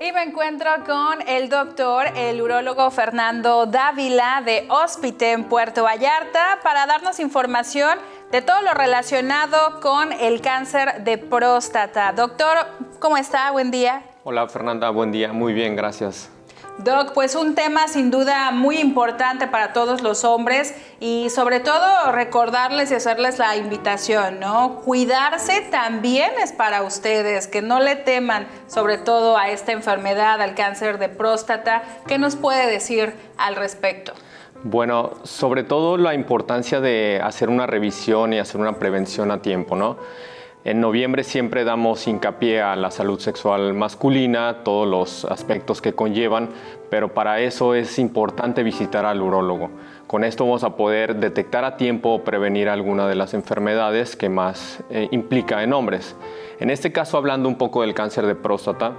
Y me encuentro con el doctor, el urólogo Fernando Dávila de Hóspite en Puerto Vallarta para darnos información de todo lo relacionado con el cáncer de próstata. Doctor, ¿cómo está? Buen día. Hola Fernanda, buen día. Muy bien, gracias. Doc, pues un tema sin duda muy importante para todos los hombres y sobre todo recordarles y hacerles la invitación, ¿no? Cuidarse también es para ustedes, que no le teman sobre todo a esta enfermedad, al cáncer de próstata. ¿Qué nos puede decir al respecto? Bueno, sobre todo la importancia de hacer una revisión y hacer una prevención a tiempo, ¿no? En noviembre siempre damos hincapié a la salud sexual masculina, todos los aspectos que conllevan, pero para eso es importante visitar al urólogo. Con esto vamos a poder detectar a tiempo o prevenir alguna de las enfermedades que más implica en hombres. En este caso, hablando un poco del cáncer de próstata,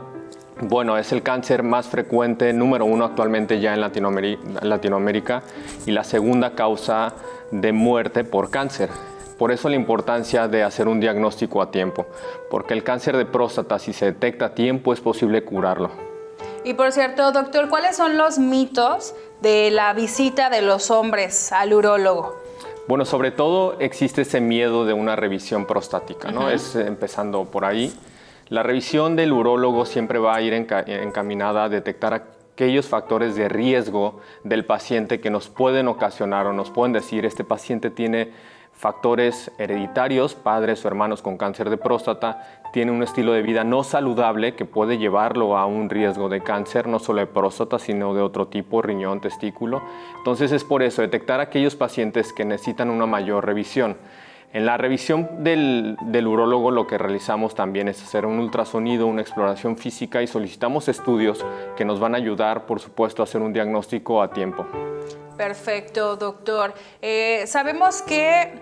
bueno, es el cáncer más frecuente, número 1 actualmente ya en Latinoamérica y la segunda causa de muerte por cáncer. Por eso la importancia de hacer un diagnóstico a tiempo, porque el cáncer de próstata, si se detecta a tiempo, es posible curarlo. Y por cierto, doctor, ¿cuáles son los mitos de la visita de los hombres al urólogo? Bueno, sobre todo existe ese miedo de una revisión prostática, ¿no? Es empezando por ahí. La revisión del urólogo siempre va a ir encaminada a detectar aquellos factores de riesgo del paciente que nos pueden ocasionar o nos pueden decir este paciente tiene factores hereditarios, padres o hermanos con cáncer de próstata, tiene un estilo de vida no saludable que puede llevarlo a un riesgo de cáncer, no solo de próstata, sino de otro tipo, riñón, testículo. Entonces es por eso, detectar a aquellos pacientes que necesitan una mayor revisión. En la revisión del urólogo lo que realizamos también es hacer un ultrasonido, una exploración física y solicitamos estudios que nos van a ayudar, por supuesto, a hacer un diagnóstico a tiempo. Perfecto, doctor. Sabemos que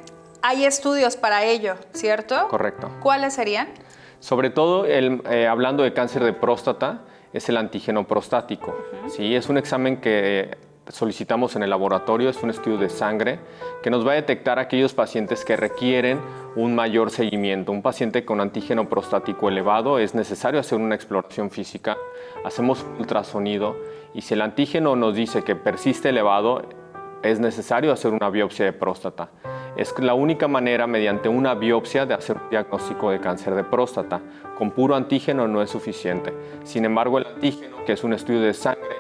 hay estudios para ello, ¿cierto? Correcto. ¿Cuáles serían? Sobre todo, hablando de cáncer de próstata, es el antígeno prostático. ¿Sí? Es un examen que solicitamos en el laboratorio, es un estudio de sangre que nos va a detectar aquellos pacientes que requieren un mayor seguimiento. Un paciente con antígeno prostático elevado es necesario hacer una exploración física, hacemos un ultrasonido y si el antígeno nos dice que persiste elevado, es necesario hacer una biopsia de próstata. Es la única manera mediante una biopsia de hacer un diagnóstico de cáncer de próstata. Con puro antígeno no es suficiente. Sin embargo, el antígeno, que es un estudio de sangre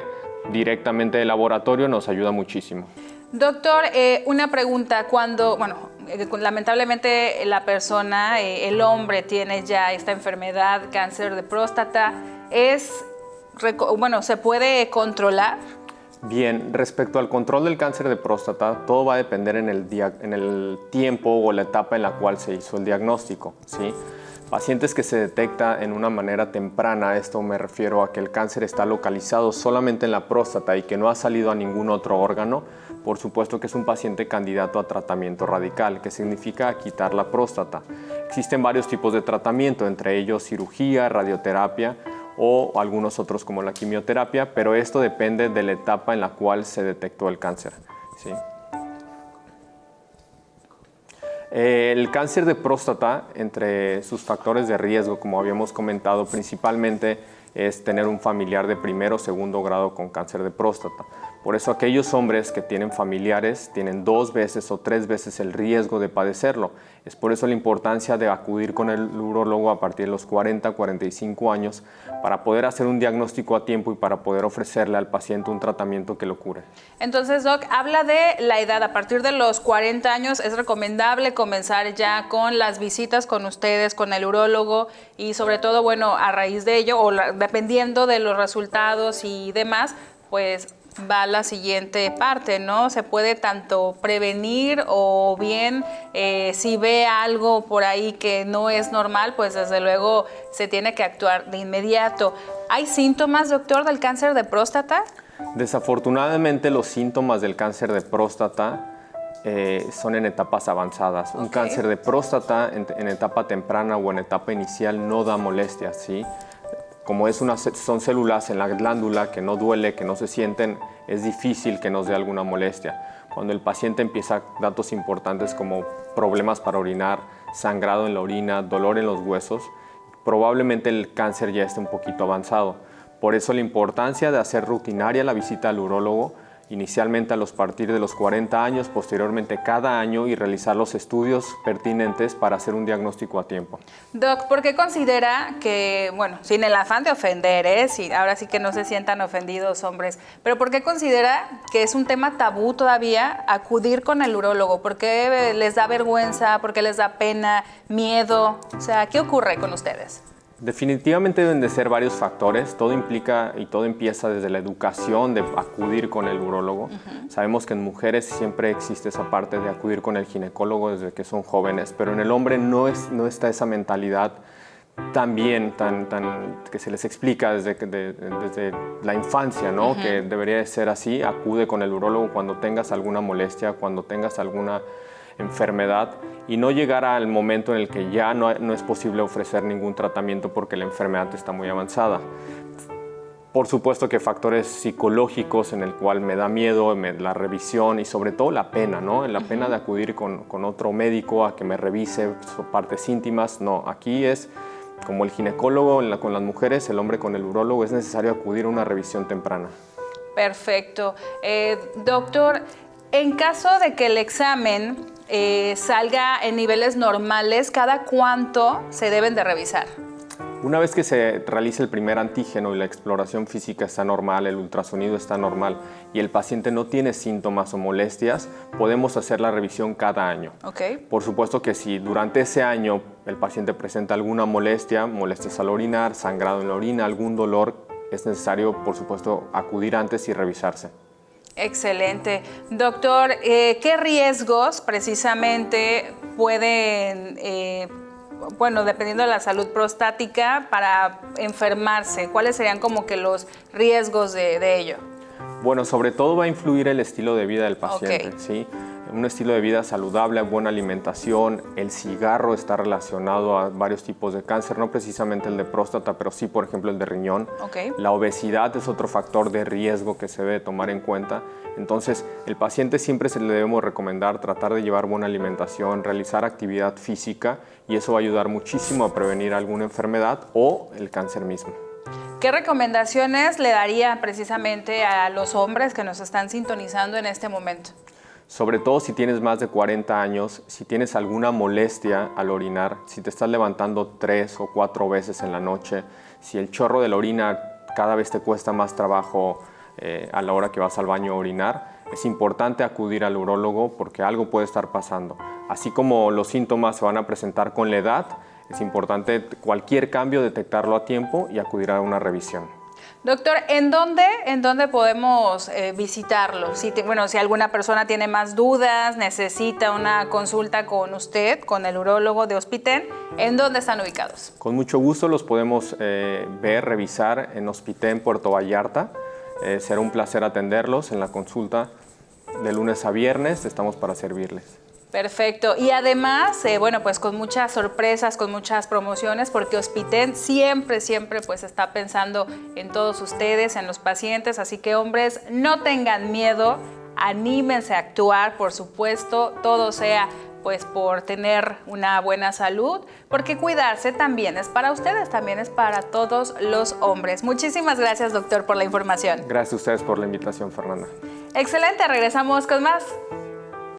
directamente del laboratorio, nos ayuda muchísimo. Doctor, una pregunta. Cuando, lamentablemente la persona, el hombre tiene ya esta enfermedad, cáncer de próstata, ¿se puede controlar? Bien, respecto al control del cáncer de próstata, todo va a depender en el tiempo o la etapa en la cual se hizo el diagnóstico, ¿sí? Pacientes que se detecta en una manera temprana, esto me refiero a que el cáncer está localizado solamente en la próstata y que no ha salido a ningún otro órgano, por supuesto que es un paciente candidato a tratamiento radical, que significa quitar la próstata. Existen varios tipos de tratamiento, entre ellos cirugía, radioterapia o algunos otros como la quimioterapia, pero esto depende de la etapa en la cual se detectó el cáncer, ¿sí? El cáncer de próstata, entre sus factores de riesgo, como habíamos comentado, principalmente es tener un familiar de primero o segundo grado con cáncer de próstata. Por eso aquellos hombres que tienen familiares tienen 2 veces o 3 veces el riesgo de padecerlo. Es por eso la importancia de acudir con el urólogo a partir de los 40-45 años para poder hacer un diagnóstico a tiempo y para poder ofrecerle al paciente un tratamiento que lo cure. Entonces, Doc, habla de la edad. A partir de los 40 años es recomendable comenzar ya con las visitas con ustedes, con el urólogo y sobre todo, a raíz de ello o dependiendo de los resultados y demás, pues va la siguiente parte, ¿no? Se puede tanto prevenir o bien si ve algo por ahí que no es normal, pues desde luego se tiene que actuar de inmediato. ¿Hay síntomas, doctor, del cáncer de próstata? Desafortunadamente los síntomas del cáncer de próstata son en etapas avanzadas. Un cáncer de próstata en etapa temprana o en etapa inicial no da molestias, ¿sí? Como son células en la glándula que no duele, que no se sienten, es difícil que nos dé alguna molestia. Cuando el paciente empieza datos importantes como problemas para orinar, sangrado en la orina, dolor en los huesos, probablemente el cáncer ya esté un poquito avanzado. Por eso la importancia de hacer rutinaria la visita al urólogo, inicialmente partir de los 40 años, posteriormente cada año, y realizar los estudios pertinentes para hacer un diagnóstico a tiempo. Doc, ¿por qué considera que, bueno, sin el afán de ofender, ahora sí que no se sientan ofendidos hombres, pero por qué considera que es un tema tabú todavía acudir con el urólogo? ¿Por qué les da vergüenza? ¿Por qué les da pena, miedo? O sea, ¿qué ocurre con ustedes? Definitivamente deben de ser varios factores. Todo implica y todo empieza desde la educación de acudir con el urólogo. Sabemos que en mujeres siempre existe esa parte de acudir con el ginecólogo desde que son jóvenes, pero en el hombre no está esa mentalidad tan que se les explica desde la infancia, ¿no? Que debería de ser así. Acude con el urólogo cuando tengas alguna molestia, cuando tengas alguna enfermedad, y no llegar al momento en el que ya no es posible ofrecer ningún tratamiento porque la enfermedad está muy avanzada. Por supuesto que factores psicológicos en el cual me da miedo, la revisión y sobre todo la pena, ¿no? La pena de acudir con otro médico a que me revise partes íntimas. No, aquí es como el ginecólogo con las mujeres, el hombre con el urólogo, es necesario acudir a una revisión temprana. Perfecto. Doctor, en caso de que el examen salga en niveles normales, ¿cada cuánto se deben de revisar? Una vez que se realice el primer antígeno y la exploración física está normal, el ultrasonido está normal y el paciente no tiene síntomas o molestias, podemos hacer la revisión cada año. Okay. Por supuesto que si durante ese año el paciente presenta alguna molestias al orinar, sangrado en la orina, algún dolor, es necesario, por supuesto, acudir antes y revisarse. Excelente. Doctor, ¿qué riesgos precisamente pueden, dependiendo de la salud prostática, para enfermarse? ¿Cuáles serían como que los riesgos de ello? Bueno, sobre todo va a influir el estilo de vida del paciente, Okay. ¿sí? Un estilo de vida saludable, buena alimentación, el cigarro está relacionado a varios tipos de cáncer, no precisamente el de próstata, pero sí, por ejemplo, el de riñón. Okay. La obesidad es otro factor de riesgo que se debe tomar en cuenta. Entonces, el paciente siempre se le debemos recomendar tratar de llevar buena alimentación, realizar actividad física, y eso va a ayudar muchísimo a prevenir alguna enfermedad o el cáncer mismo. ¿Qué recomendaciones le daría precisamente a los hombres que nos están sintonizando en este momento? Sobre todo si tienes más de 40 años, si tienes alguna molestia al orinar, si te estás levantando 3 o 4 veces en la noche, si el chorro de la orina cada vez te cuesta más trabajo a la hora que vas al baño a orinar, es importante acudir al urólogo porque algo puede estar pasando. Así como los síntomas se van a presentar con la edad, es importante cualquier cambio detectarlo a tiempo y acudir a una revisión. Doctor, ¿en dónde podemos visitarlo? Si alguna persona tiene más dudas, necesita una consulta con usted, con el urólogo de Hospitén, ¿en dónde están ubicados? Con mucho gusto los podemos revisar en Hospitén, Puerto Vallarta. Será un placer atenderlos en la consulta de lunes a viernes, estamos para servirles. Perfecto. Y además, pues con muchas sorpresas, con muchas promociones, porque Hospitén siempre pues está pensando en todos ustedes, en los pacientes. Así que, hombres, no tengan miedo, anímense a actuar, por supuesto, todo sea pues por tener una buena salud, porque cuidarse también es para ustedes, también es para todos los hombres. Muchísimas gracias, doctor, por la información. Gracias a ustedes por la invitación, Fernanda. Excelente, regresamos con más.